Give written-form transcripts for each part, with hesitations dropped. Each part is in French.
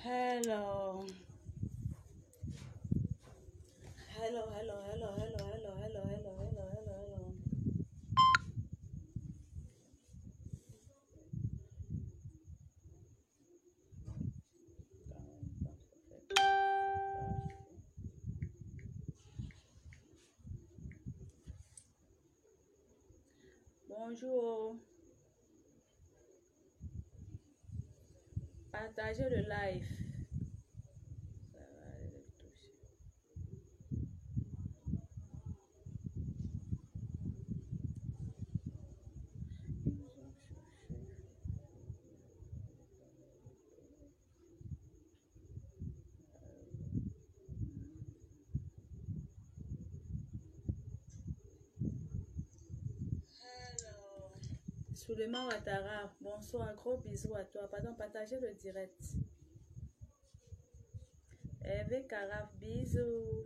Hello. Hello, hello, hello, hello, hello, hello, hello, hello, hello, hello. Bonjour. Partagez le live. Ça va aller le toucher. Souleymane Ouattara, bonsoir, gros bisous à toi. Pardon, partagez le direct. Hervé Caraf, bisous.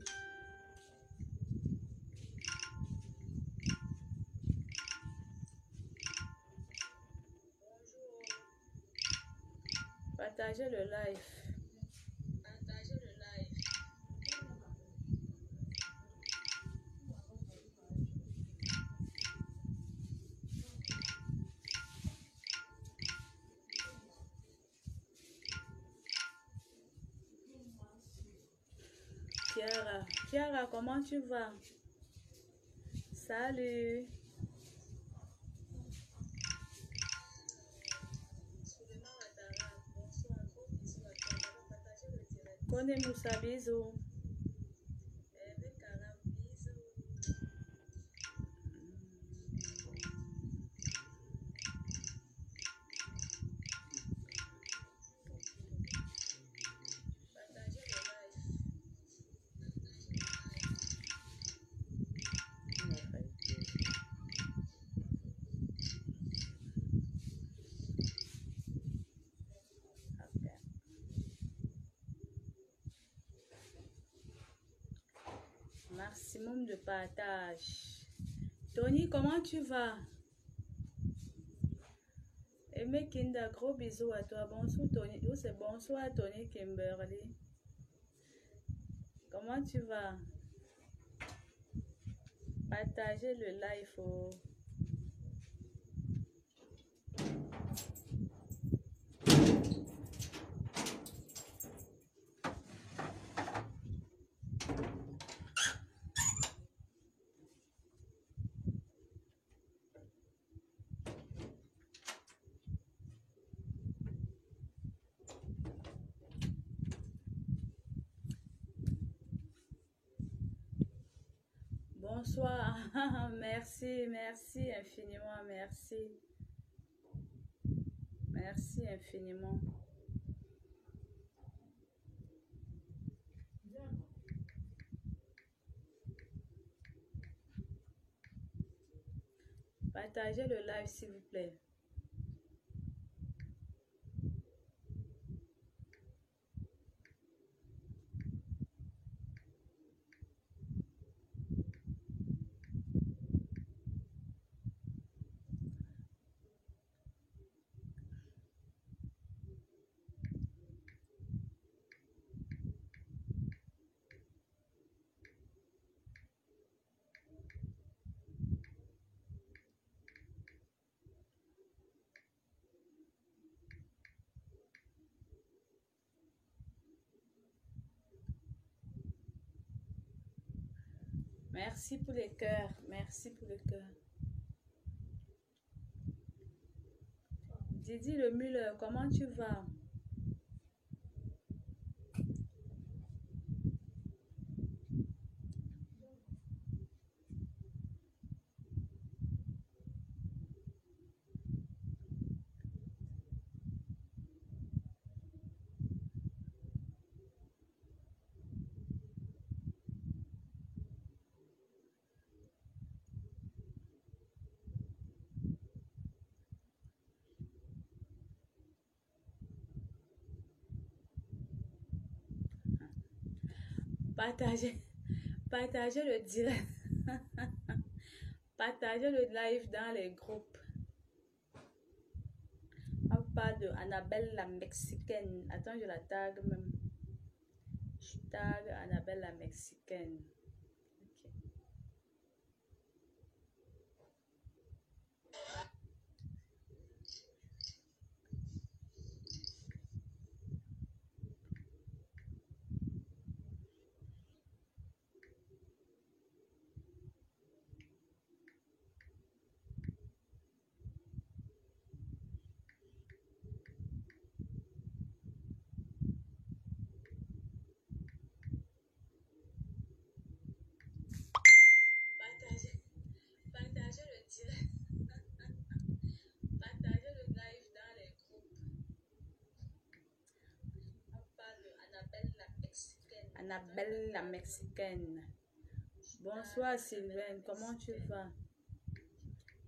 Partagez le live. Partagez le live. Chiara, comment tu vas? Salut. Kone Moussa, bisous. Maximum de partage. Tony, comment tu vas? Aimé Kinda, gros bisous à toi. Bonsoir Tony. Oh, c'est bonsoir Tony Kimberly. Comment tu vas? Partagez le live. Oh. Bonsoir. Merci, merci infiniment, merci. Merci infiniment. Partagez le live s'il vous plaît. Merci pour les cœurs. Merci pour les cœurs. Didi Le Muller, comment tu vas? Partagez le direct. Partagez le live dans les groupes. parle de Annabelle la Mexicaine. Attends, je la tag même. Je tag Annabelle la Mexicaine. Ok. Partagez le direct. Partagez le live dans les groupes. On parle de Annabelle la Mexicaine. Annabelle la Mexicaine. Bonsoir Sylvain, comment tu vas?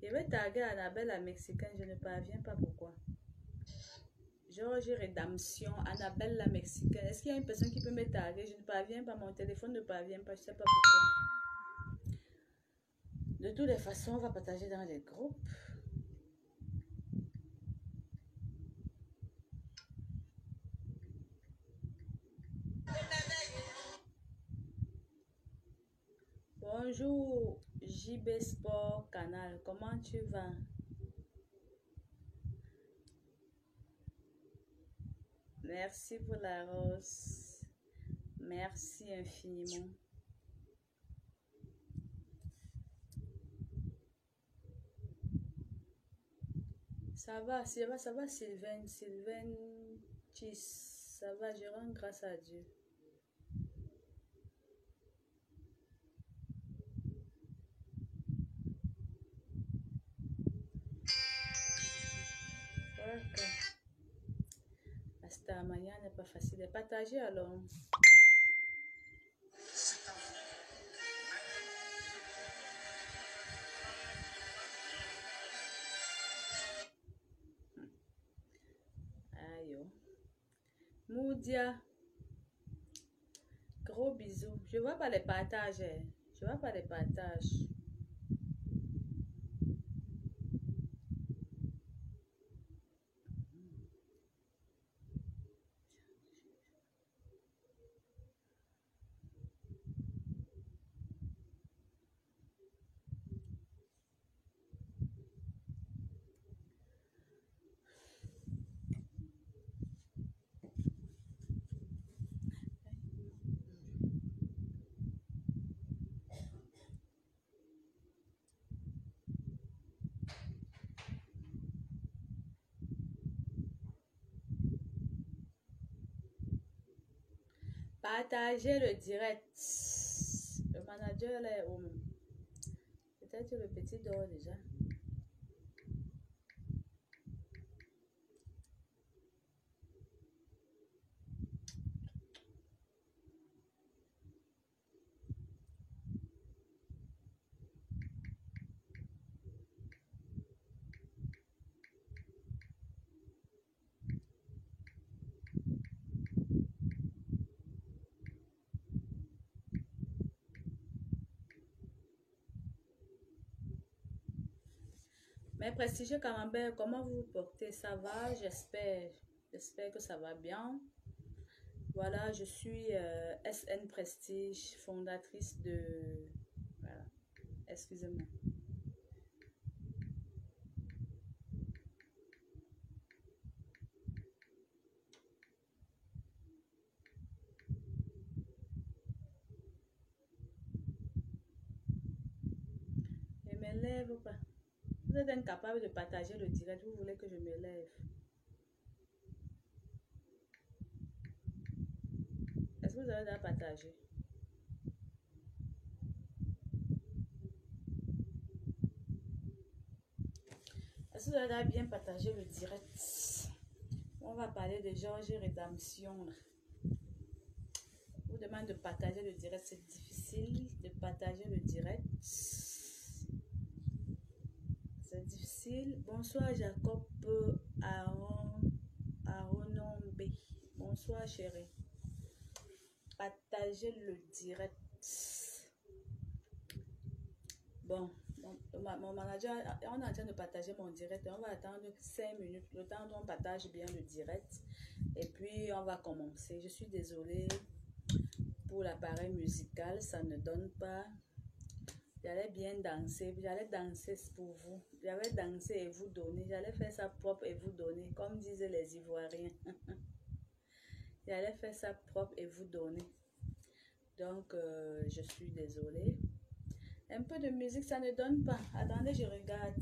Je vais taguer Annabelle la Mexicaine, je ne parviens pas pourquoi. Georges Rédemption, Annabelle la Mexicaine. Est-ce qu'il y a une personne qui peut me taguer? Je ne parviens pas, mon téléphone ne parvient pas, je ne sais pas pourquoi. De toutes les façons, on va partager dans les groupes. Bonjour JB Sport Canal, comment tu vas? Merci pour la rose. Merci infiniment. Ça va Sylvain, ça va, je rends grâce à Dieu. Ok. Hasta mañana n'est pas facile de partager alors. Aïe. Oh. Moudia. Gros bisous. Je vois pas les partages. Je vois pas les partages. Partagez le direct. Le manager est où? Peut-être le petit dort déjà. Mais prestigieux Camembert, comment vous vous portez? Ça va, j'espère. J'espère que ça va bien. Voilà, je suis SN Prestige, fondatrice de... Voilà, excusez-moi. Je me lève ou pas? Vous êtes incapable de partager le direct, vous voulez que je me lève? Est-ce que vous avez déjà partagé? Est-ce que vous avez déjà bien partagé le direct? On va parler de Georges Rédemption. Je vous demande de partager le direct, c'est difficile de partager le direct. C'est difficile. Bonsoir Jacob Aronombe. Bonsoir chérie. Partagez le direct. Bon, Mon manager, on est en train de partager mon direct. On va attendre 5 minutes, le temps dont on partage bien le direct. Et puis, on va commencer. Je suis désolée pour l'appareil musical, ça ne donne pas. J'allais bien danser, j'allais danser pour vous. J'allais danser et vous donner. J'allais faire ça propre et vous donner, comme disaient les Ivoiriens. J'allais faire ça propre et vous donner. Donc, je suis désolée. Un peu de musique, ça ne donne pas. Attendez, je regarde.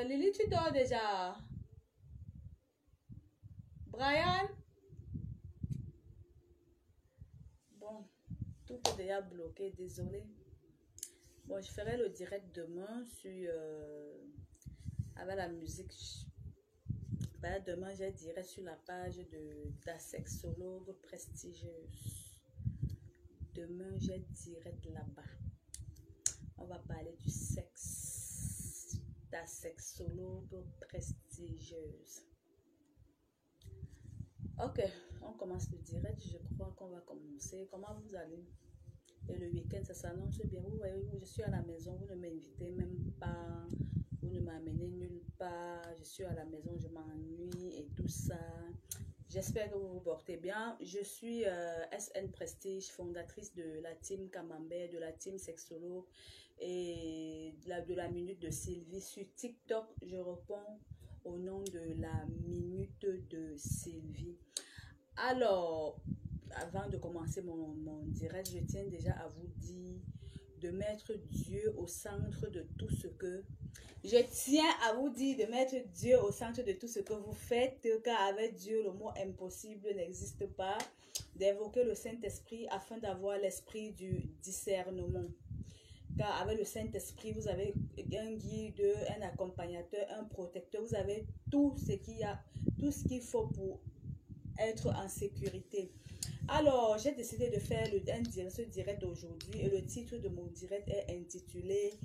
Lily, tu dors déjà? Brian? Bon, tout est déjà bloqué, désolé. Bon, je ferai le direct demain sur... avec la musique. Ben, demain, je dirai sur la page de ta sexologue prestigieuse. Demain, j'ai direct là-bas. On va parler du sexe. Ta sexologue prestigieuse. Ok, on commence le direct. Je crois qu'on va commencer. Comment vous allez? Et le week-end, ça s'annonce bien. Vous voyez, je suis à la maison. Vous ne m'invitez même pas. Vous ne m'amenez nulle part. Je suis à la maison, je m'ennuie et tout ça. J'espère que vous vous portez bien. Je suis SN Prestige, fondatrice de la team Camembert, de la team Sexologue et de la Minute de Sylvie. Sur TikTok, je réponds au nom de la Minute de Sylvie. Alors, avant de commencer mon direct, je tiens déjà à vous dire de mettre Dieu au centre de tout ce que... Je tiens à vous dire de mettre Dieu au centre de tout ce que vous faites, car avec Dieu, le mot impossible n'existe pas. D'évoquer le Saint-Esprit afin d'avoir l'esprit du discernement. Car avec le Saint-Esprit, vous avez un guide, un accompagnateur, un protecteur. Vous avez tout ce qu'il faut pour être en sécurité. Alors, j'ai décidé de faire ce direct aujourd'hui et le titre de mon direct est intitulé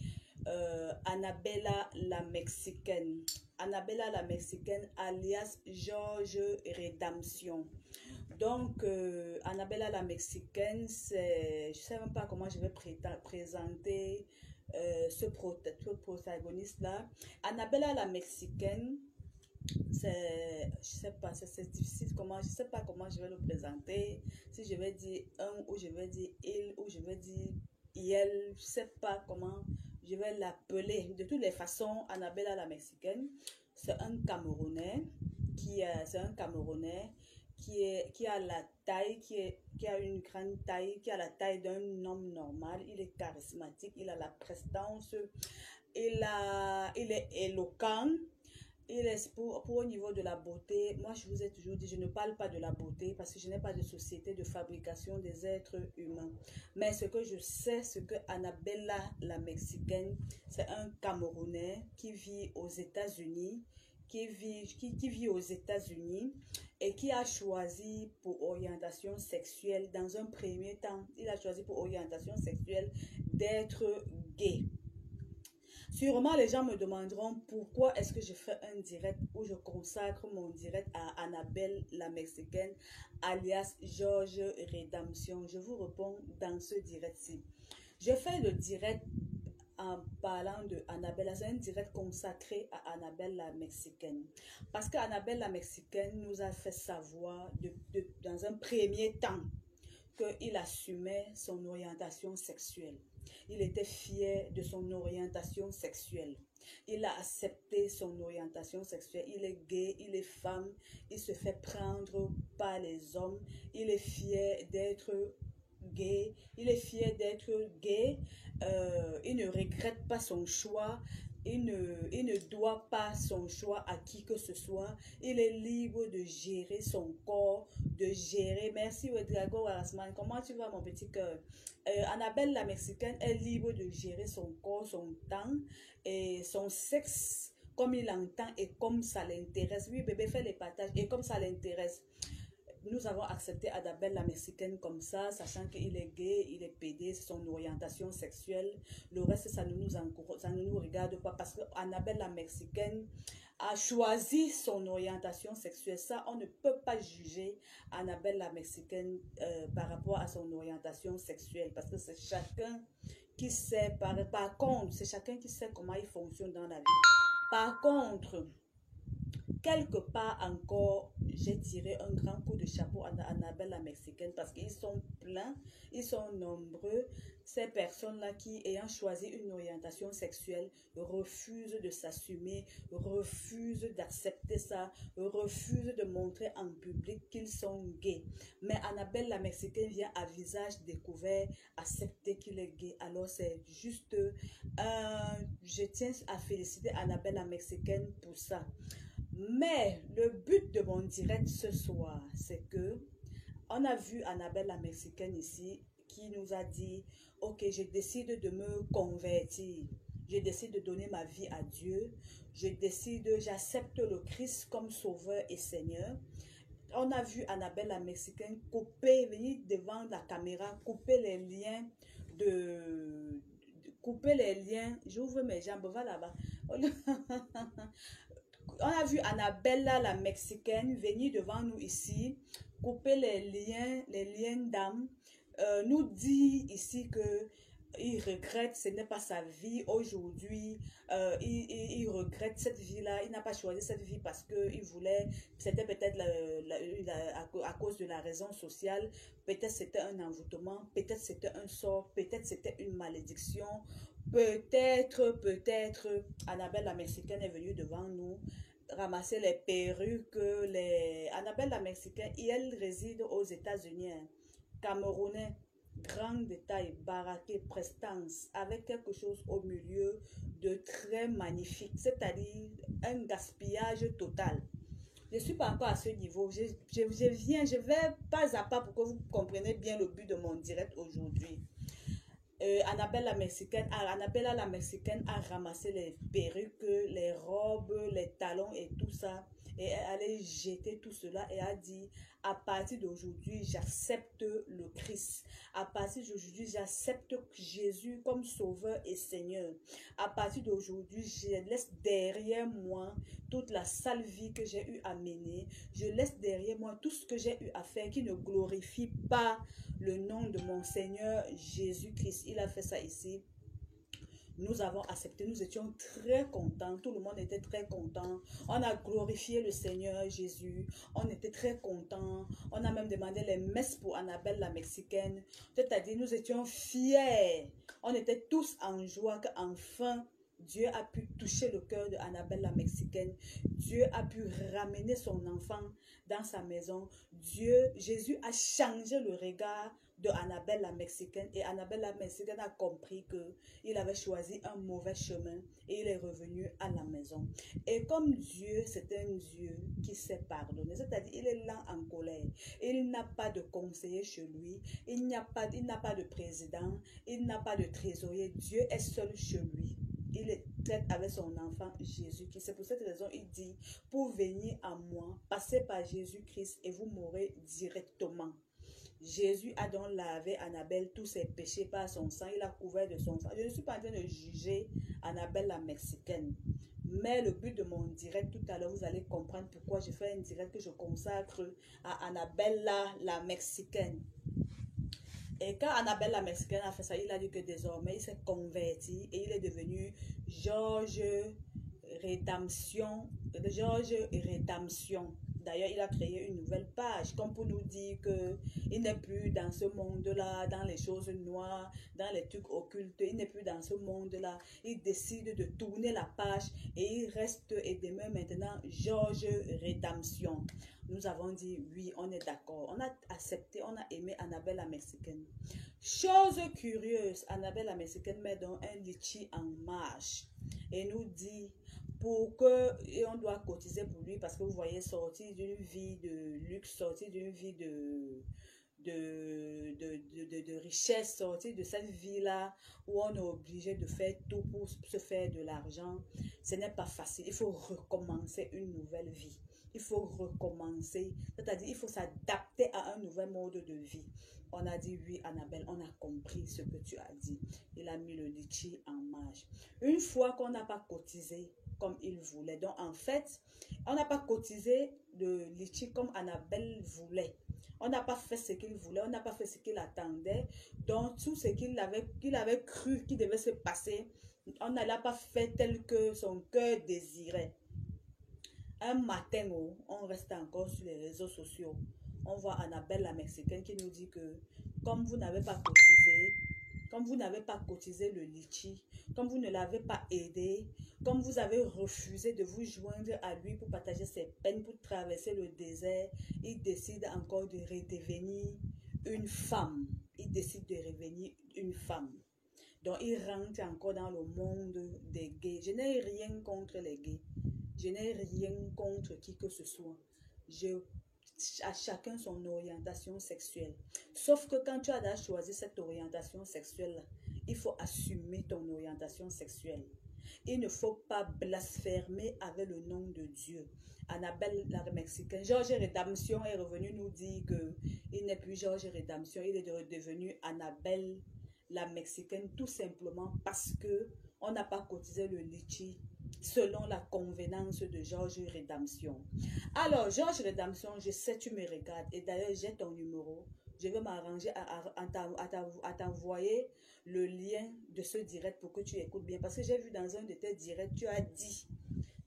Annabella la Mexicaine. Annabella la Mexicaine alias George Redemption. Donc, Annabella la Mexicaine, je ne sais même pas comment je vais présenter ce protagoniste-là. Annabella la Mexicaine, je sais pas, c'est difficile, je sais pas comment je vais le présenter, si je vais dire un ou je vais dire il ou je vais dire elle, je sais pas comment je vais l'appeler. De toutes les façons, Annabella la Mexicaine, c'est un Camerounais qui a la taille, qui a une grande taille, qui a la taille d'un homme normal. Il est charismatique, il a la prestance, il est éloquent. Il est pour au niveau de la beauté, moi je vous ai toujours dit, je ne parle pas de la beauté parce que je n'ai pas de société de fabrication des êtres humains. Mais ce que je sais, c'est que Annabella la Mexicaine, c'est un Camerounais qui vit aux États-Unis, qui vit aux États-Unis et qui a choisi pour orientation sexuelle, dans un premier temps, il a choisi pour orientation sexuelle d'être gay. Sûrement, les gens me demanderont pourquoi est-ce que je fais un direct où je consacre mon direct à Annabelle la Mexicaine, alias George Redemption. Je vous réponds dans ce direct-ci. Je fais le direct en parlant de Annabelle. C'est un direct consacré à Annabelle la Mexicaine. Parce qu'Annabelle la Mexicaine nous a fait savoir dans un premier temps qu'il assumait son orientation sexuelle. Il était fier de son orientation sexuelle. Il a accepté son orientation sexuelle. Il est gay, il est femme, il se fait prendre par les hommes. Il est fier d'être gay. Il est fier d'être gay. Il ne regrette pas son choix. Il ne doit pas son choix à qui que ce soit. Il est libre de gérer son corps, de gérer. Merci Ouedrago Arasman. Comment tu vas mon petit cœur? Annabelle la Mexicaine est libre de gérer son corps, son temps et son sexe comme il entend et comme ça l'intéresse. Oui, bébé, fait les partages et comme ça l'intéresse. Nous avons accepté Annabelle la Mexicaine comme ça, sachant qu'il est gay, il est pédé, c'est son orientation sexuelle. Le reste, ça ne nous encourage, ça ne nous regarde pas parce que Annabelle la Mexicaine a choisi son orientation sexuelle. Ça, on ne peut pas juger Annabelle la Mexicaine par rapport à son orientation sexuelle parce que c'est chacun qui sait, par contre, c'est chacun qui sait comment il fonctionne dans la vie. Par contre, quelque part encore, j'ai tiré un grand coup de chapeau à Annabelle la Mexicaine parce qu'ils sont pleins, ils sont nombreux. Ces personnes-là qui, ayant choisi une orientation sexuelle, refusent de s'assumer, refusent d'accepter ça, refusent de montrer en public qu'ils sont gays. Mais Annabelle la Mexicaine vient à visage découvert accepter qu'il est gay. Alors c'est juste, je tiens à féliciter Annabelle la Mexicaine pour ça. Mais le but de mon direct ce soir, c'est que on a vu Annabelle la Mexicaine ici qui nous a dit, ok, je décide de me convertir, je décide de donner ma vie à Dieu, j'accepte le Christ comme sauveur et Seigneur. On a vu Annabelle la Mexicaine venir devant la caméra, couper les liens couper les liens, j'ouvre mes jambes, va là-bas. On a vu Annabella la Mexicaine venir devant nous ici, couper les liens d'âme, nous dit ici que il regrette, ce n'est pas sa vie aujourd'hui, il regrette cette vie-là, il n'a pas choisi cette vie parce qu'il voulait, c'était peut-être à cause de la raison sociale, peut-être c'était un envoûtement, peut-être c'était un sort, peut-être c'était une malédiction, peut-être, Annabelle la Mexicaine est venue devant nous, ramasser les perruques, Annabelle la Mexicaine, et elle réside aux États-Unis, hein. Camerounais, grande de taille, baraqué, prestance, avec quelque chose au milieu de très magnifique, c'est-à-dire un gaspillage total. Je ne suis pas encore à ce niveau, je vais pas à pas pour que vous compreniez bien le but de mon direct aujourd'hui. Annabella la Mexicaine a ramassé les perruques, les robes, les talons et tout ça. Et elle allait jeter tout cela et a dit, à partir d'aujourd'hui, j'accepte le Christ. À partir d'aujourd'hui, j'accepte Jésus comme sauveur et Seigneur. À partir d'aujourd'hui, je laisse derrière moi toute la sale vie que j'ai eu à mener. Je laisse derrière moi tout ce que j'ai eu à faire qui ne glorifie pas le nom de mon Seigneur Jésus-Christ. Il a fait ça ici. Nous avons accepté, nous étions très contents, tout le monde était très content. On a glorifié le Seigneur Jésus, on était très contents. On a même demandé les messes pour Annabelle la Mexicaine. C'est-à-dire, nous étions fiers. On était tous en joie qu'enfin, Dieu a pu toucher le cœur de Annabelle la Mexicaine. Dieu a pu ramener son enfant dans sa maison. Jésus a changé le regard de Annabelle la Mexicaine, et Annabelle la Mexicaine a compris que il avait choisi un mauvais chemin et il est revenu à la maison. Et comme Dieu, c'est un Dieu qui sait pardonner, c'est-à-dire il est lent en colère, il n'a pas de conseiller chez lui, il n'a pas de président, il n'a pas de trésorier, Dieu est seul chez lui. Il est traite avec son enfant Jésus-Christ. C'est pour cette raison il dit, pour venir à moi, passez par Jésus-Christ et vous mourrez directement. Jésus a donc lavé Annabelle tous ses péchés par son sang. Il a couvert de son sang. Je ne suis pas en train de juger Annabelle la Mexicaine. Mais le but de mon direct, tout à l'heure, vous allez comprendre pourquoi je fais un direct que je consacre à Annabelle la Mexicaine. Et quand Annabelle la Mexicaine a fait ça, il a dit que désormais, il s'est converti et il est devenu Georges Rédemption. D'ailleurs, il a créé une nouvelle page, comme pour nous dire qu'il n'est plus dans ce monde-là, dans les choses noires, dans les trucs occultes. Il n'est plus dans ce monde-là. Il décide de tourner la page et il reste et demeure maintenant Georges Rédemption. Nous avons dit, oui, on est d'accord. On a accepté, on a aimé Annabelle la Mexicaine. Chose curieuse, Annabelle la Mexicaine met donc un litchi en marche et nous dit et on doit cotiser pour lui parce que vous voyez, sortir d'une vie de luxe, sortir d'une vie de richesse, sortir de cette vie-là où on est obligé de faire tout pour se faire de l'argent, ce n'est pas facile. Il faut recommencer une nouvelle vie. Il faut recommencer, c'est-à-dire il faut s'adapter à un nouvel mode de vie. On a dit oui, Annabelle, on a compris ce que tu as dit. Il a mis le litchi en marche. Une fois qu'on n'a pas cotisé, comme il voulait. Donc, en fait, on n'a pas cotisé le litchi comme Annabelle voulait. On n'a pas fait ce qu'il voulait, on n'a pas fait ce qu'il attendait. Donc, tout ce qu'il avait cru qu'il devait se passer, on ne l'a pas fait tel que son cœur désirait. Un matin, oh, on reste encore sur les réseaux sociaux. On voit Annabelle la Mexicaine qui nous dit que comme vous n'avez pas cotisé, comme vous n'avez pas cotisé le litchi, comme vous ne l'avez pas aidé, comme vous avez refusé de vous joindre à lui pour partager ses peines, pour traverser le désert, il décide encore de redevenir une femme. Il décide de revenir une femme. Donc, il rentre encore dans le monde des gays. Je n'ai rien contre les gays. Je n'ai rien contre qui que ce soit. À chacun son orientation sexuelle. Sauf que quand tu as choisi cette orientation sexuelle, il faut assumer ton orientation sexuelle. Il ne faut pas blasphémer avec le nom de Dieu. Annabelle la Mexicaine, Georges Rédemption est revenu nous dire qu'il n'est plus Georges Rédemption, il est devenu Annabelle la Mexicaine, tout simplement parce que on n'a pas cotisé le litchi selon la convenance de Georges Rédemption. Alors, Georges Rédemption, je sais tu me regardes et d'ailleurs j'ai ton numéro. Je vais m'arranger à t'envoyer le lien de ce direct pour que tu écoutes bien. Parce que j'ai vu dans un de tes directs, tu as dit,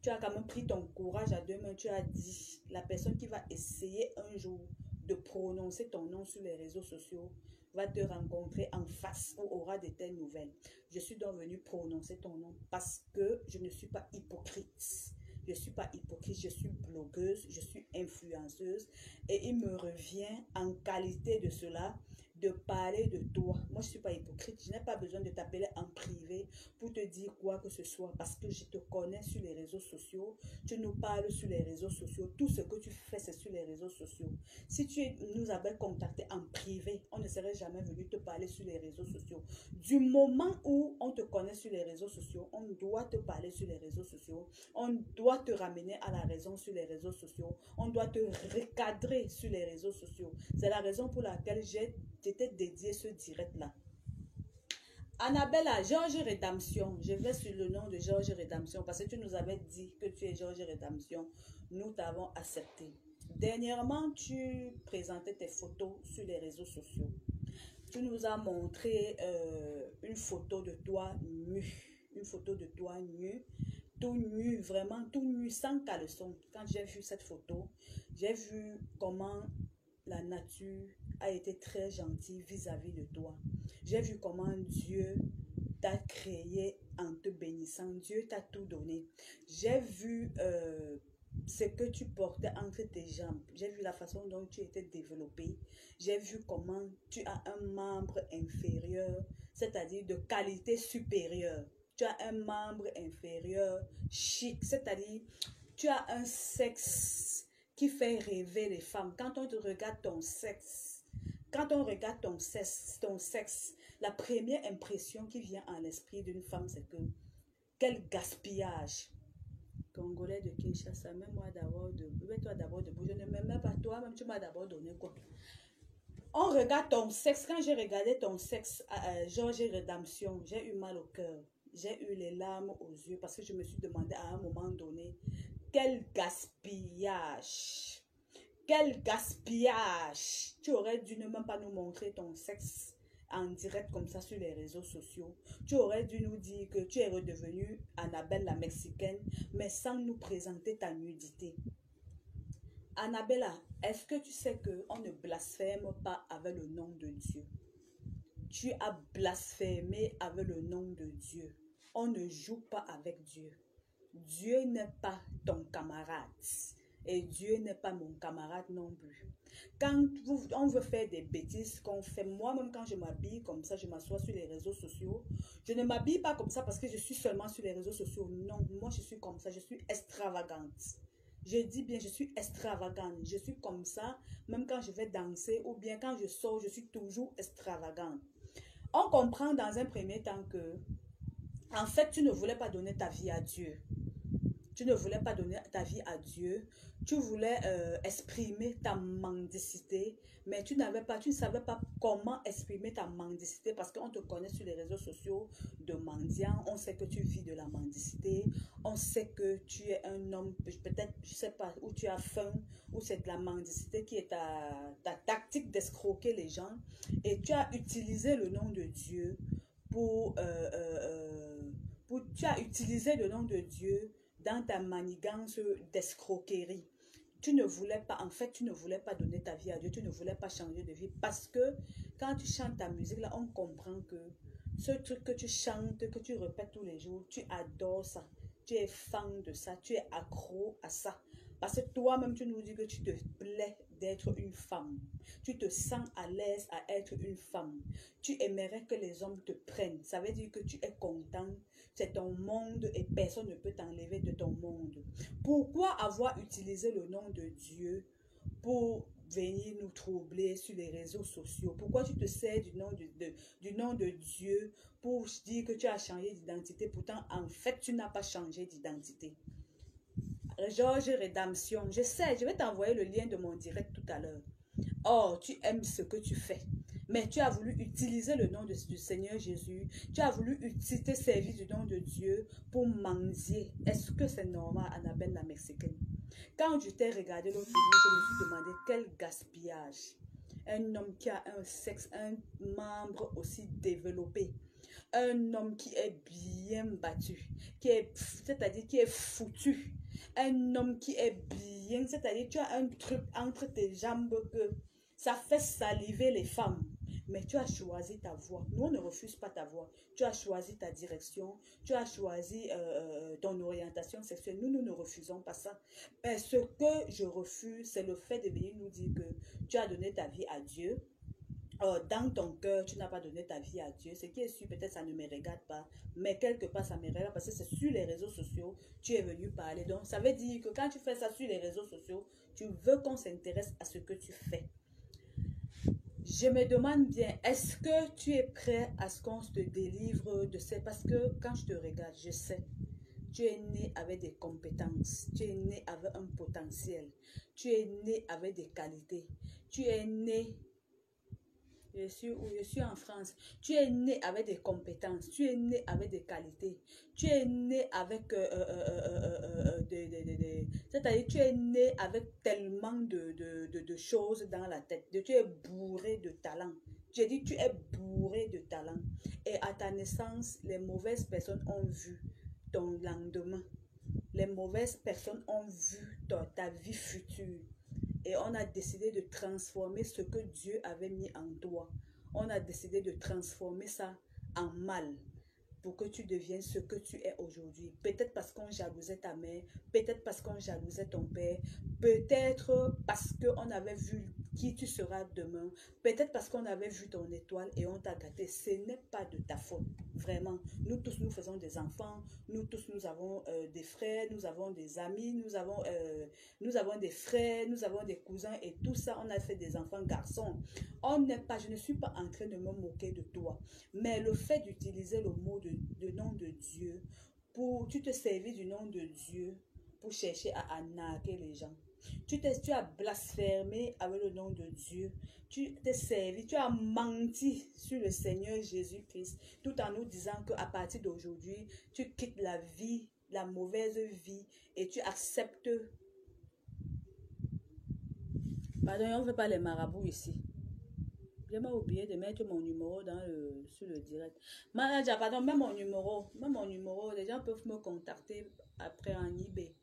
tu as quand même pris ton courage à deux mains, tu as dit, la personne qui va essayer un jour de prononcer ton nom sur les réseaux sociaux va te rencontrer en face ou aura de telles nouvelles. Je suis donc venue prononcer ton nom parce que je ne suis pas hypocrite. Je ne suis pas hypocrite, je suis blogueuse, je suis influenceuse et il me revient en qualité de cela de parler de toi. Moi, je ne suis pas hypocrite, je n'ai pas besoin de t'appeler en privé pour te dire quoi que ce soit parce que je te connais sur les réseaux sociaux, tu nous parles sur les réseaux sociaux, tout ce que tu fais, c'est sur les réseaux sociaux. Si nous avais contacté en privé, on ne serait jamais venu te parler sur les réseaux sociaux. Du moment où on te connaît sur les réseaux sociaux, on doit te parler sur les réseaux sociaux, on doit te ramener à la raison sur les réseaux sociaux, on doit te recadrer sur les réseaux sociaux. C'est la raison pour laquelle j'ai dédié ce direct-là. Annabelle, Georges Rédemption, je vais sur le nom de Georges Rédemption parce que tu nous avais dit que tu es Georges Rédemption, nous t'avons accepté. Dernièrement, tu présentais tes photos sur les réseaux sociaux. Tu nous as montré une photo de toi nu, tout nu, vraiment tout nu, sans caleçon. Quand j'ai vu cette photo, j'ai vu comment la nature a été très gentille vis-à-vis de toi. J'ai vu comment Dieu t'a créé en te bénissant. Dieu t'a tout donné. J'ai vu ce que tu portais entre tes jambes. J'ai vu la façon dont tu étais développé. J'ai vu comment tu as un membre inférieur, c'est-à-dire de qualité supérieure. Tu as un membre inférieur chic, c'est-à-dire tu as un sexe qui fait rêver les femmes. Quand on te regarde ton sexe, la première impression qui vient à l'esprit d'une femme, c'est que quel gaspillage. Congolais de Kinshasa, même moi d'abord debout, toi d'abord debout, je ne m'aimais pas toi, même tu m'as d'abord donné quoi. On regarde ton sexe, quand j'ai regardé ton sexe, Georges Rédemption, j'ai eu mal au cœur, j'ai eu les larmes aux yeux parce que je me suis demandé à un moment donné, quel gaspillage, quel gaspillage. Tu aurais dû ne même pas nous montrer ton sexe en direct comme ça sur les réseaux sociaux. Tu aurais dû nous dire que tu es redevenue Annabelle la Mexicaine, mais sans nous présenter ta nudité. Annabella, est-ce que tu sais qu'on ne blasphème pas avec le nom de Dieu? Tu as blasphémé avec le nom de Dieu. On ne joue pas avec Dieu. Dieu n'est pas ton camarade. Et Dieu n'est pas mon camarade non plus. Quand on veut faire des bêtises qu'on fait, moi-même quand je m'habille comme ça, je m'assois sur les réseaux sociaux, je ne m'habille pas comme ça parce que je suis seulement sur les réseaux sociaux. Non, moi je suis comme ça, je suis extravagante. Je dis bien, je suis extravagante. Je suis comme ça, même quand je vais danser ou bien quand je sors, je suis toujours extravagante. On comprend dans un premier temps que, en fait, tu ne voulais pas donner ta vie à Dieu. Tu ne voulais pas donner ta vie à Dieu. Tu voulais exprimer ta mendicité, mais tu ne savais pas comment exprimer ta mendicité parce qu'on te connaît sur les réseaux sociaux de mendiant. On sait que tu vis de la mendicité. On sait que tu es un homme, peut-être, je ne sais pas, où tu as faim, où c'est de la mendicité qui est ta tactique d'escroquer les gens. Et tu as utilisé le nom de Dieu tu as utilisé le nom de Dieu dans ta manigance d'escroquerie. Tu ne voulais pas, en fait, tu ne voulais pas donner ta vie à Dieu, tu ne voulais pas changer de vie parce que quand tu chantes ta musique, là, on comprend que ce truc que tu chantes, que tu répètes tous les jours, tu adores ça, tu es fan de ça, tu es accro à ça. Parce que toi-même, tu nous dis que tu te plais d'être une femme. Tu te sens à l'aise à être une femme. Tu aimerais que les hommes te prennent. Ça veut dire que tu es content. C'est ton monde et personne ne peut t'enlever de ton monde. Pourquoi avoir utilisé le nom de Dieu pour venir nous troubler sur les réseaux sociaux? Pourquoi tu te sers du nom de Dieu pour dire que tu as changé d'identité? Pourtant, en fait, tu n'as pas changé d'identité. Georges Rédemption, je sais, je vais t'envoyer le lien de mon direct tout à l'heure. Oh, tu aimes ce que tu fais. Mais tu as voulu utiliser le nom du Seigneur Jésus. Tu as voulu te servir du nom de Dieu pour mendier. Est-ce que c'est normal, Annabelle la Mexicaine? Quand je t'ai regardé l'autre jour, je me suis demandé quel gaspillage. Un homme qui a un sexe, un membre aussi développé. Un homme qui est bien battu, c'est-à-dire qui est foutu. Un homme qui est bien, c'est-à-dire tu as un truc entre tes jambes que ça fait saliver les femmes. Mais tu as choisi ta voie. Nous, on ne refuse pas ta voie. Tu as choisi ta direction. Tu as choisi ton orientation sexuelle. Nous ne refusons pas ça. Mais ce que je refuse, c'est le fait de venir nous dire que tu as donné ta vie à Dieu. Dans ton cœur, tu n'as pas donné ta vie à Dieu. Ce qui est sûr, peut-être ça ne me regarde pas, mais quelque part ça me regarde parce que c'est sur les réseaux sociaux, tu es venu parler. Donc ça veut dire que quand tu fais ça sur les réseaux sociaux, tu veux qu'on s'intéresse à ce que tu fais. Je me demande bien, est-ce que tu es prêt à ce qu'on te délivre de ça? Parce que quand je te regarde, je sais, tu es né avec des compétences, tu es né avec un potentiel, tu es né avec des qualités, tu es né... Je suis en France. Tu es né avec des compétences, tu es né avec des qualités, tu es né avec c'est-à-dire tu es né avec tellement de choses dans la tête. Tu es bourré de talent. J'ai dit tu es bourré de talent. Et à ta naissance, les mauvaises personnes ont vu ton lendemain. Les mauvaises personnes ont vu ta vie future. Et on a décidé de transformer ce que Dieu avait mis en toi. On a décidé de transformer ça en mal pour que tu deviennes ce que tu es aujourd'hui. Peut-être parce qu'on jalousait ta mère, peut-être parce qu'on jalousait ton père, peut-être parce qu'on avait vu qui tu seras demain, peut-être parce qu'on avait vu ton étoile et on t'a gâté. Ce n'est pas de ta faute, vraiment. Nous tous, nous faisons des enfants, nous tous, nous avons des frères, nous avons des amis, nous avons des frères, nous avons des cousins et tout ça, on a fait des enfants garçons. Je ne suis pas en train de me moquer de toi, mais le fait d'utiliser le mot de nom de Dieu, tu te servis du nom de Dieu pour chercher à arnaquer les gens. Tu as blasphémé avec le nom de Dieu. Tu t'es servi, tu as menti sur le Seigneur Jésus-Christ, tout en nous disant qu'à partir d'aujourd'hui, tu quittes la vie, la mauvaise vie, et tu acceptes. Pardon, on ne fait pas les marabouts ici. J'ai oublié de mettre mon numéro sur le direct. Manager, pardon, mets mon numéro. Les gens peuvent me contacter après en eBay.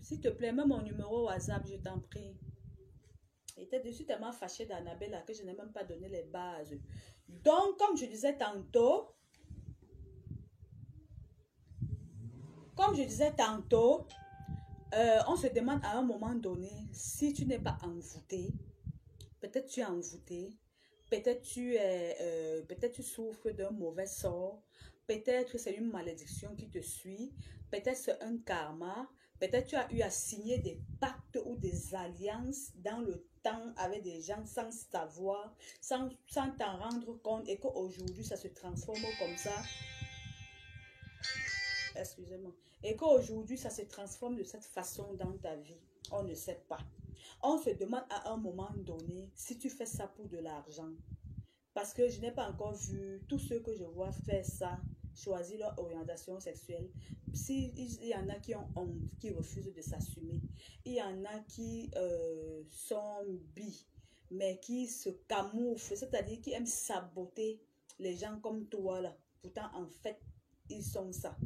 S'il te plaît, mets mon numéro WhatsApp, je t'en prie. Je suis tellement fâchée d'Annabelle que je n'ai même pas donné les bases. Donc, comme je disais tantôt, on se demande à un moment donné si tu n'es pas envoûté. Peut-être tu es envoûté. Peut-être tu souffres d'un mauvais sort. Peut-être c'est une malédiction qui te suit. Peut-être c'est un karma. Peut-être tu as eu à signer des pactes ou des alliances dans le temps avec des gens sans savoir, sans t'en rendre compte et qu'aujourd'hui ça se transforme comme ça. excusez-moi, et qu'aujourd'hui, ça se transforme de cette façon dans ta vie, on ne sait pas. On se demande à un moment donné si tu fais ça pour de l'argent. Parce que je n'ai pas encore vu tous ceux que je vois faire ça, choisir leur orientation sexuelle. Si, il y en a qui ont honte, qui refusent de s'assumer. Il y en a qui sont bi, mais qui se camouflent, c'est-à-dire qui aiment saboter les gens comme toi là. Pourtant, en fait, ils sont ça.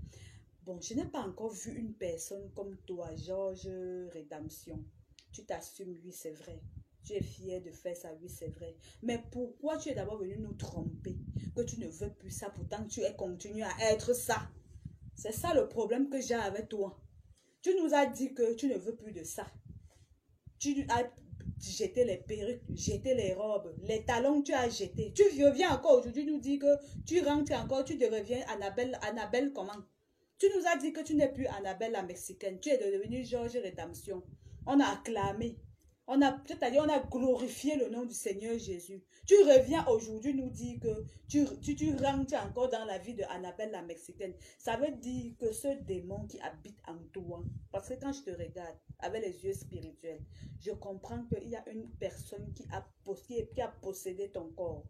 Bon, je n'ai pas encore vu une personne comme toi, Georges Rédemption. Tu t'assumes, oui, c'est vrai. Tu es fier de faire ça, oui, c'est vrai. Mais pourquoi tu es d'abord venu nous tromper? Que tu ne veux plus ça, pourtant tu es continué à être ça. C'est ça le problème que j'ai avec toi. Tu nous as dit que tu ne veux plus de ça. Tu as jeté les perruques, jeté les robes, les talons tu as jeté. Tu reviens encore aujourd'hui nous dire que tu rentres encore, tu deviens Annabelle comment? Tu nous as dit que tu n'es plus Annabelle la Mexicaine. Tu es devenue Georges Rédemption. On a acclamé. C'est-à-dire, on a glorifié le nom du Seigneur Jésus. Tu reviens aujourd'hui nous dire que tu rentres encore dans la vie de Annabelle la Mexicaine. Ça veut dire que ce démon qui habite en toi, parce que quand je te regarde avec les yeux spirituels, je comprends qu'il y a une personne qui a possédé ton corps.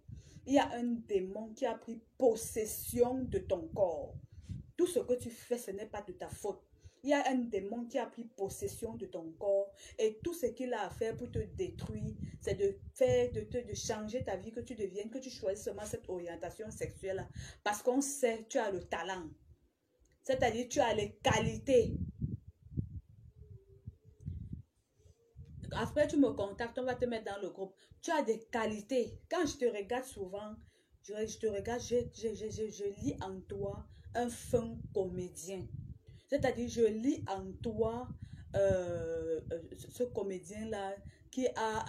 Il y a un démon qui a pris possession de ton corps. Tout ce que tu fais, ce n'est pas de ta faute. Il y a un démon qui a pris possession de ton corps et tout ce qu'il a à faire pour te détruire, c'est de changer ta vie, que tu deviennes, que tu choisisses seulement cette orientation sexuelle-là. Parce qu'on sait, tu as le talent. C'est-à-dire, tu as les qualités. Après, tu me contactes, on va te mettre dans le groupe. Tu as des qualités. Quand je te regarde souvent, je te regarde, je lis en toi un fin comédien. C'est-à-dire, je lis en toi ce comédien-là qui a,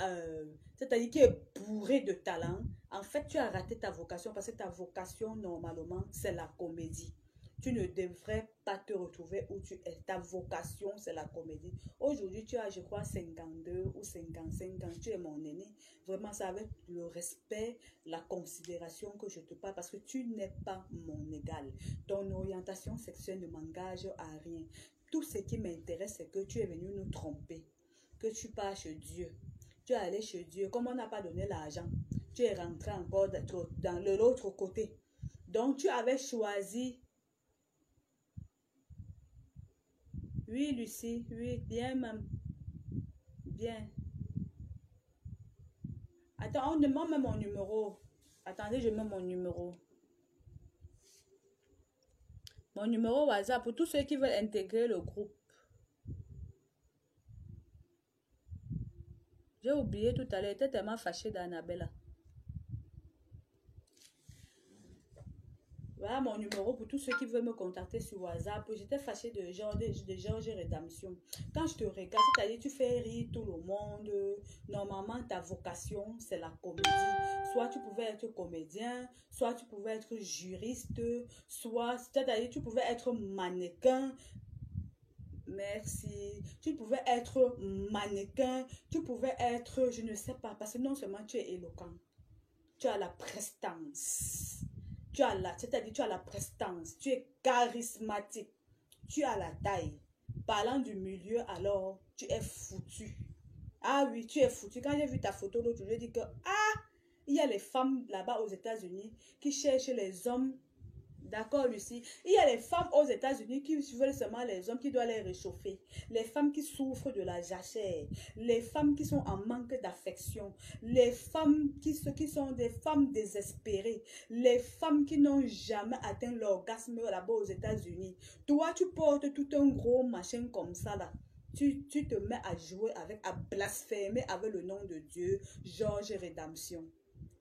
c'est-à-dire qui est bourré de talent. En fait, tu as raté ta vocation parce que ta vocation, normalement, c'est la comédie. Tu ne devrais pas te retrouver où tu es. Ta vocation, c'est la comédie. Aujourd'hui, tu as, je crois, 52 ou 55 ans. Tu es mon aîné. Vraiment, c'est avec le respect, la considération que je te parle parce que tu n'es pas mon égal. Ton orientation sexuelle ne m'engage à rien. Tout ce qui m'intéresse, c'est que tu es venu nous tromper. Que tu pars chez Dieu. Tu es allé chez Dieu. Comme on n'a pas donné l'argent, tu es rentré encore dans l'autre côté. Donc, tu avais choisi. Oui, Lucie, oui, bien même. Bien. Attends, on demande même mon numéro. Attendez, je mets mon numéro. Mon numéro WhatsApp pour tous ceux qui veulent intégrer le groupe. J'ai oublié tout à l'heure, j'étais tellement fâchée d'Annabella. Voilà mon numéro pour tous ceux qui veulent me contacter sur WhatsApp. J'étais fâchée de Georges Rédemption. Quand je te regarde, c'est-à-dire tu fais rire tout le monde. Normalement, ta vocation, c'est la comédie. Soit tu pouvais être comédien, soit tu pouvais être juriste, soit, c'est-à-dire tu pouvais être mannequin. Merci. Tu pouvais être mannequin, tu pouvais être, je ne sais pas, parce que non seulement tu es éloquent, tu as la prestance. C'est-à-dire tu as la prestance, tu es charismatique, tu as la taille. Parlant du milieu, alors, tu es foutu. Ah oui, tu es foutu. Quand j'ai vu ta photo l'autre jour, j'ai dit que, il y a les femmes là-bas aux États-Unis qui cherchent les hommes. D'accord, Lucie. Il y a les femmes aux États-Unis qui veulent seulement les hommes qui doivent les réchauffer. Les femmes qui souffrent de la jachère. Les femmes qui sont en manque d'affection. Les femmes qui sont des femmes désespérées. Les femmes qui n'ont jamais atteint l'orgasme là-bas aux États-Unis. Toi, tu portes tout un gros machin comme ça là. Tu te mets à jouer avec, à blasphémer avec le nom de Dieu, Georges Rédemption.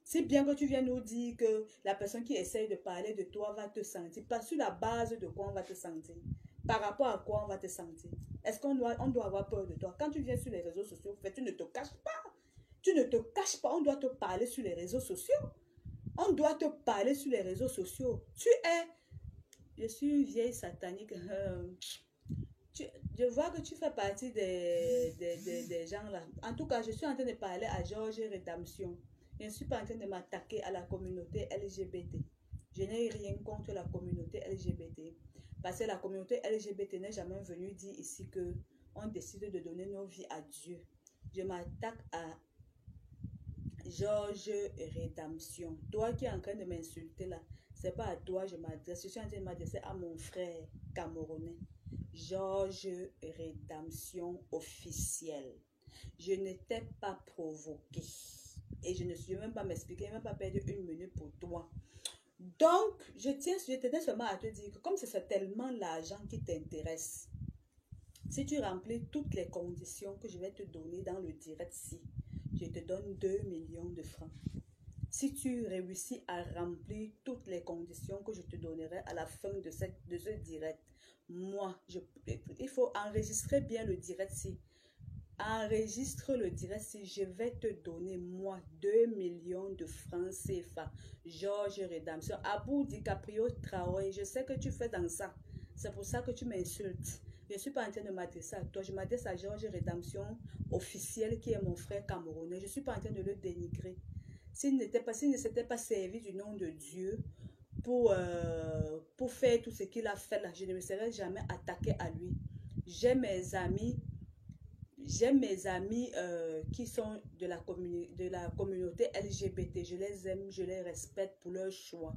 C'est bien que tu viens nous dire que la personne qui essaye de parler de toi va te sentir. Pas sur la base de quoi on va te sentir. Par rapport à quoi on va te sentir. Est-ce qu'on doit avoir peur de toi? Quand tu viens sur les réseaux sociaux, tu ne te caches pas. Tu ne te caches pas. On doit te parler sur les réseaux sociaux. On doit te parler sur les réseaux sociaux. Tu es... Je suis une vieille satanique. Je vois que tu fais partie des gens là. En tout cas, je suis en train de parler à Georges Rédemption. Je ne suis pas en train de m'attaquer à la communauté LGBT. Je n'ai rien contre la communauté LGBT. Parce que la communauté LGBT n'est jamais venue dire ici que on décide de donner nos vies à Dieu. Je m'attaque à Georges Rédemption. Toi qui es en train de m'insulter là, c'est pas à toi je m'adresse. Je suis en train de m'adresser à mon frère camerounais. Georges Rédemption officiel. Je ne t'ai pas provoqué. Et je ne suis même pas m'expliquer, même pas perdre une minute pour toi. Donc, je tenais seulement à te dire que comme c'est tellement l'argent qui t'intéresse, si tu remplis toutes les conditions que je vais te donner dans le direct-ci, je te donne 2 millions de francs. Si tu réussis à remplir toutes les conditions que je te donnerai à la fin de ce direct, moi, il faut enregistrer bien le direct-ci. Enregistre le direct-ci, je vais te donner, moi, 2 millions de francs CFA. Georges Rédemption. Abou DiCaprio Traoré, je sais que tu fais dans ça. C'est pour ça que tu m'insultes. Je ne suis pas en train de m'adresser à toi. Je m'adresse à Georges Rédemption officiel qui est mon frère camerounais. Je ne suis pas en train de le dénigrer. S'il ne s'était pas servi du nom de Dieu pour faire tout ce qu'il a fait là, je ne me serais jamais attaqué à lui. J'ai mes amis qui sont de la communauté LGBT. Je les aime, je les respecte pour leur choix.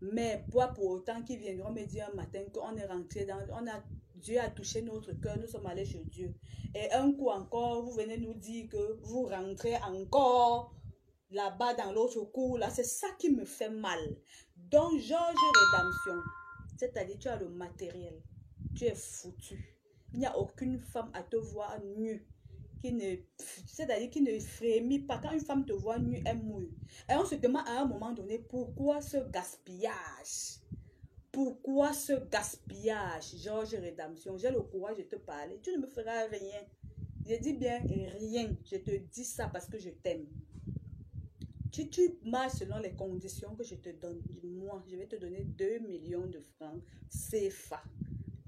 Mais pas pour autant qu'ils viendront me dire un matin qu'on est rentré dans... Dieu a touché notre cœur, nous sommes allés chez Dieu. Et un coup encore, vous venez nous dire que vous rentrez encore là-bas dans l'autre cour. Là, c'est ça qui me fait mal. Donc, Georges Rédemption, c'est-à-dire tu as le matériel. Tu es foutu. Il n'y a aucune femme à te voir nue c'est-à-dire qui ne frémit pas. Quand une femme te voit nue, elle mouille. Et on se demande à un moment donné pourquoi ce gaspillage. Pourquoi ce gaspillage, Georges Rédemption? J'ai le courage de te parler. Tu ne me feras rien. Je dis bien rien. Je te dis ça parce que je t'aime. Tu marches selon les conditions que je te donne. Moi, je vais te donner 2 millions de francs CFA.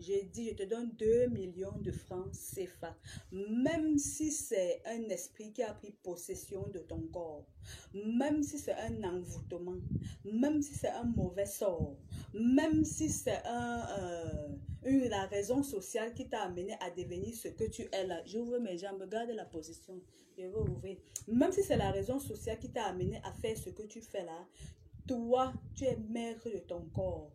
J'ai dit, je te donne 2 millions de francs CFA. Même si c'est un esprit qui a pris possession de ton corps, même si c'est un envoûtement, même si c'est un mauvais sort, même si c'est la raison sociale qui t'a amené à devenir ce que tu es là. J'ouvre mes jambes, garde la position. Je vais ouvrir. Même si c'est la raison sociale qui t'a amené à faire ce que tu fais là, toi, tu es maître de ton corps.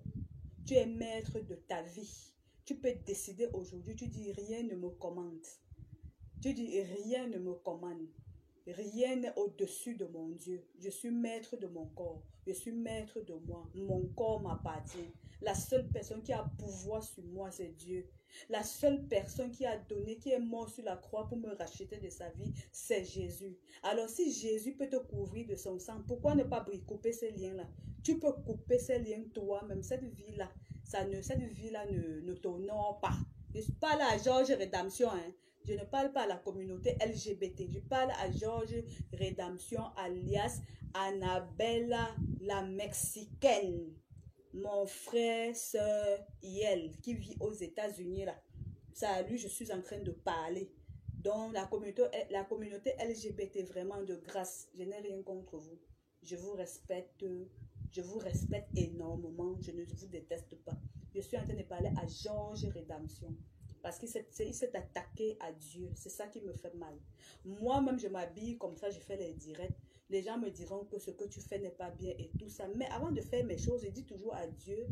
Tu es maître de ta vie. Tu peux décider aujourd'hui, tu dis rien ne me commande. Tu dis rien ne me commande. Rien n'est au-dessus de mon Dieu. Je suis maître de mon corps. Je suis maître de moi. Mon corps m'appartient. La seule personne qui a pouvoir sur moi, c'est Dieu. La seule personne qui a donné, qui est mort sur la croix pour me racheter de sa vie, c'est Jésus. Alors si Jésus peut te couvrir de son sang, pourquoi ne pas couper ces liens-là? Tu peux couper ces liens toi-même, cette vie-là. Cette vie-là ne t'honore pas. Je parle à Georges Rédemption, hein. Je ne parle pas à la communauté LGBT. Je parle à Georges Rédemption, alias Annabella la Mexicaine. Mon frère, sœur, Yel, qui vit aux États-Unis là. C'est à lui, je suis en train de parler. Donc, la communauté LGBT, vraiment de grâce, je n'ai rien contre vous. Je vous respecte énormément. Je ne vous déteste pas. Je suis en train de parler à Georges Rédemption. Parce qu'il s'est attaqué à Dieu. C'est ça qui me fait mal. Moi-même, je m'habille comme ça, je fais les directs. Les gens me diront que ce que tu fais n'est pas bien et tout ça. Mais avant de faire mes choses, je dis toujours à Dieu,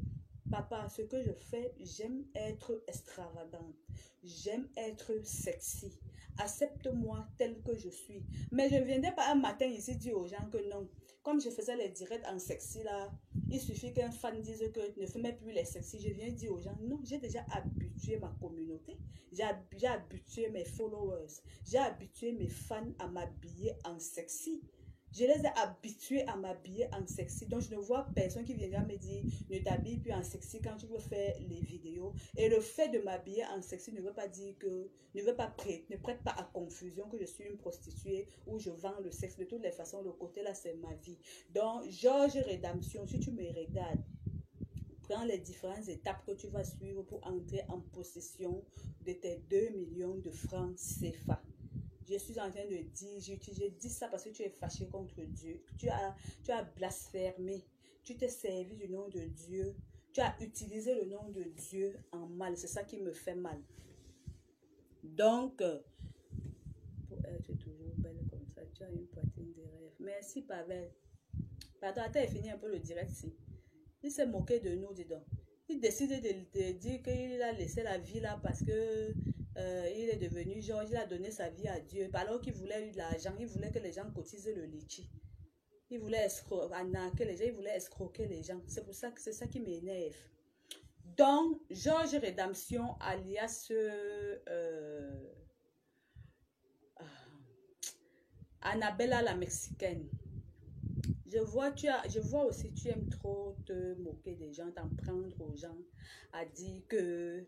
Papa, ce que je fais, j'aime être extravagante. J'aime être sexy. Accepte-moi tel que je suis. Mais je ne viendrai pas un matin ici dire aux gens que non. Comme je faisais les directs en sexy là, il suffit qu'un fan dise que ne fais plus les sexy. Je viens dire aux gens, non, j'ai déjà habitué ma communauté. J'ai habitué mes followers. J'ai habitué mes fans à m'habiller en sexy. Je les ai habitués à m'habiller en sexy. Donc, je ne vois personne qui viendra me dire ne t'habille plus en sexy quand tu veux faire les vidéos. Et le fait de m'habiller en sexy ne veut pas dire que, ne prête pas à confusion que je suis une prostituée ou je vends le sexe. De toutes les façons, le côté là, c'est ma vie. Donc, Georges Rédemption, si tu me regardes, prends les différentes étapes que tu vas suivre pour entrer en possession de tes 2 millions de francs CFA. Je suis en train de dire, j'ai dit ça parce que tu es fâché contre Dieu. Tu as blasphémé. Tu t'es servi du nom de Dieu Tu as utilisé le nom de Dieu en mal. C'est ça qui me fait mal. Donc, pour être toujours belle comme ça, tu as une poitrine de rêve. Merci, Pavel. Pardon, attends, fini un peu le direct ici. Il s'est moqué de nous, dis donc. Il décide de dire qu'il a laissé la vie là parce que il est devenu genre, il a donné sa vie à Dieu. Alors qu'il voulait de l'argent, il voulait que les gens cotisent le litchi. Il voulait arnaquer les gens, il voulait escroquer les gens. C'est pour ça que c'est ça qui m'énerve. Donc, Georges Rédemption, alias Annabella la Mexicaine. Je vois aussi, tu aimes trop te moquer des gens, t'en prendre aux gens, à dire que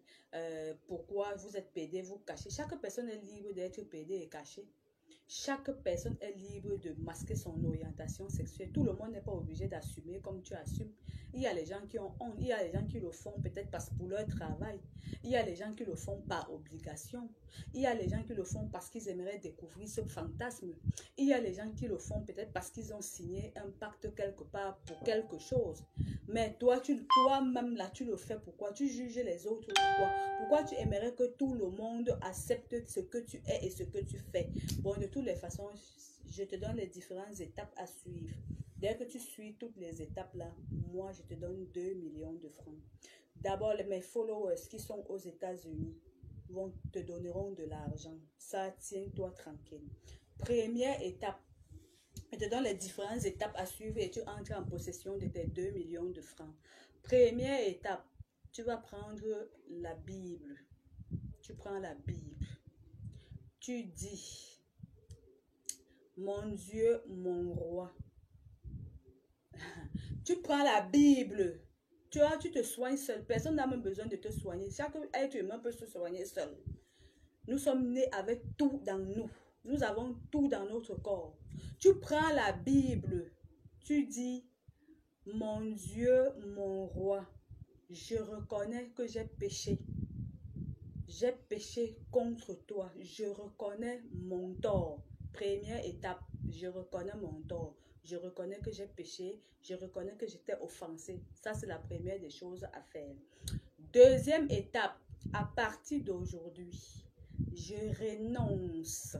pourquoi vous êtes pédé, vous cachez. Chaque personne est libre d'être pédé et caché. Chaque personne est libre de masquer son orientation sexuelle. Tout le monde n'est pas obligé d'assumer comme tu assumes. Il y a les gens qui ont honte, il y a les gens qui le font peut-être parce que pour leur travail. Il y a les gens qui le font par obligation. Il y a les gens qui le font parce qu'ils aimeraient découvrir ce fantasme. Il y a les gens qui le font peut-être parce qu'ils ont signé un pacte quelque part pour quelque chose. Mais toi-même là, tu le fais pourquoi? Tu juges les autres pourquoi? Pourquoi tu aimerais que tout le monde accepte ce que tu es et ce que tu fais? Bon, de toutes les façons, je te donne les différentes étapes à suivre. Dès que tu suis toutes les étapes là, moi je te donne 2 millions de francs. D'abord, mes followers qui sont aux États-Unis te donneront de l'argent. Ça, tiens-toi tranquille. Première étape, je te donne les différentes étapes à suivre et tu entres en possession de tes 2 millions de francs. Première étape, tu vas prendre la Bible. Tu prends la Bible. Tu dis, mon Dieu, mon roi. Tu prends la Bible. Tu te soignes seul. Personne n'a même besoin de te soigner. Chaque être humain peut se soigner seul. Nous sommes nés avec tout dans nous. Nous avons tout dans notre corps. Tu prends la Bible. Tu dis, mon Dieu, mon roi, je reconnais que j'ai péché. J'ai péché contre toi. Je reconnais mon tort. Première étape, je reconnais mon tort. Je reconnais que j'ai péché. Je reconnais que j'étais offensé. Ça, c'est la première des choses à faire. Deuxième étape, à partir d'aujourd'hui, je renonce.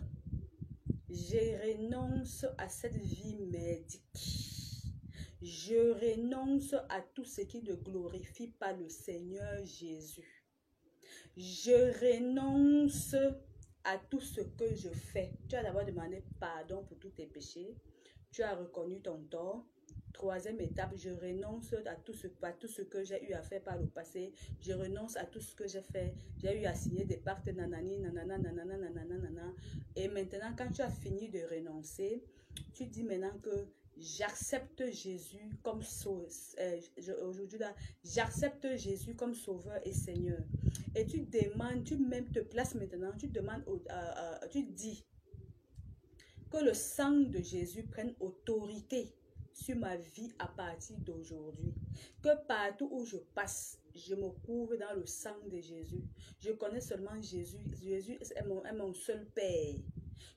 Je renonce à cette vie merdique. Je renonce à tout ce qui ne glorifie pas le Seigneur Jésus. Je renonce à tout ce que je fais. Tu as d'abord demandé pardon pour tous tes péchés. Tu as reconnu ton tort. Troisième étape, je renonce à tout ce que j'ai eu à faire par le passé. Je renonce à tout ce que j'ai fait. J'ai eu à signer des pactes, nanani, nanana, nanana, nanana, nanana. Et maintenant, quand tu as fini de renoncer, tu dis maintenant que j'accepte Jésus comme aujourd'hui là, j'accepte Jésus comme sauveur et Seigneur. Et tu demandes, tu même te places maintenant, tu demandes, tu dis que le sang de Jésus prenne autorité sur ma vie à partir d'aujourd'hui. Que partout où je passe, je me couvre dans le sang de Jésus. Je connais seulement Jésus. Jésus est mon seul Père.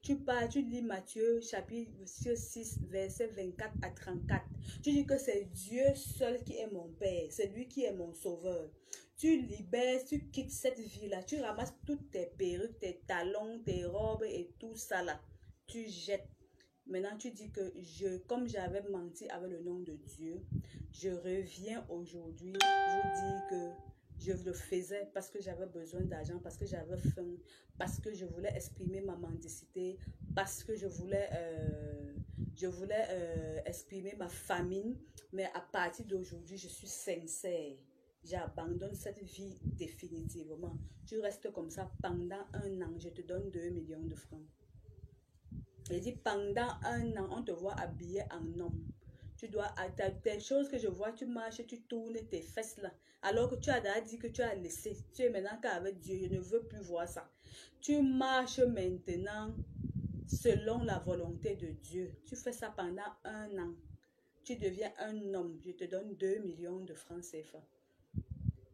Tu lis Matthieu chapitre 6, verset 24 à 34. Tu dis que c'est Dieu seul qui est mon Père. C'est lui qui est mon sauveur. Tu libères, tu quittes cette vie-là. Tu ramasses toutes tes perruques, tes talons, tes robes et tout ça là. Tu jettes. Maintenant, tu dis que comme j'avais menti avec le nom de Dieu, je reviens aujourd'hui vous dire que je le faisais parce que j'avais besoin d'argent, parce que j'avais faim, parce que je voulais exprimer ma mendicité, parce que je voulais exprimer ma famine. Mais à partir d'aujourd'hui, je suis sincère. J'abandonne cette vie définitivement. Tu restes comme ça pendant un an. Je te donne 2 millions de francs. Il dit pendant un an, on te voit habillé en homme. Tu dois, des choses que je vois, tu marches, tu tournes tes fesses là. Alors que tu as déjà dit que tu as laissé. Tu es maintenant qu'avec Dieu, je ne veux plus voir ça. Tu marches maintenant selon la volonté de Dieu. Tu fais ça pendant un an. Tu deviens un homme. Je te donne 2 millions de francs CFA.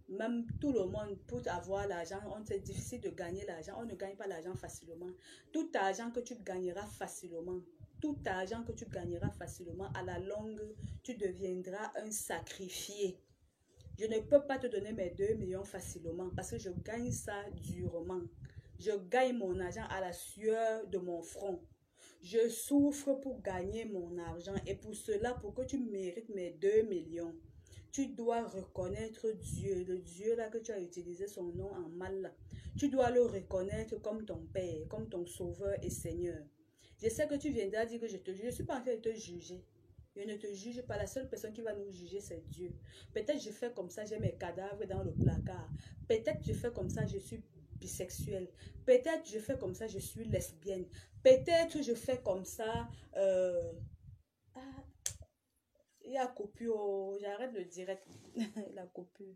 Même tout le monde, pour avoir l'argent, c'est difficile de gagner l'argent. On ne gagne pas l'argent facilement. Tout argent que tu gagneras facilement, tout argent que tu gagneras facilement, à la longue, tu deviendras un sacrifié. Je ne peux pas te donner mes 2 millions facilement parce que je gagne ça durement. Je gagne mon argent à la sueur de mon front. Je souffre pour gagner mon argent et pour cela, pour que tu mérites mes 2 millions, tu dois reconnaître Dieu, le Dieu là que tu as utilisé son nom en mal là. Tu dois le reconnaître comme ton Père, comme ton Sauveur et Seigneur. Je sais que tu viendras dire que je te juge. Je ne suis pas en train de te juger. Je ne te juge pas. La seule personne qui va nous juger, c'est Dieu. Peut-être je fais comme ça, j'ai mes cadavres dans le placard. Peut-être je fais comme ça, je suis bisexuelle. Peut-être je fais comme ça, je suis lesbienne. Peut-être je fais comme ça. Ah, il y a coupure. J'arrête le direct. La coupure.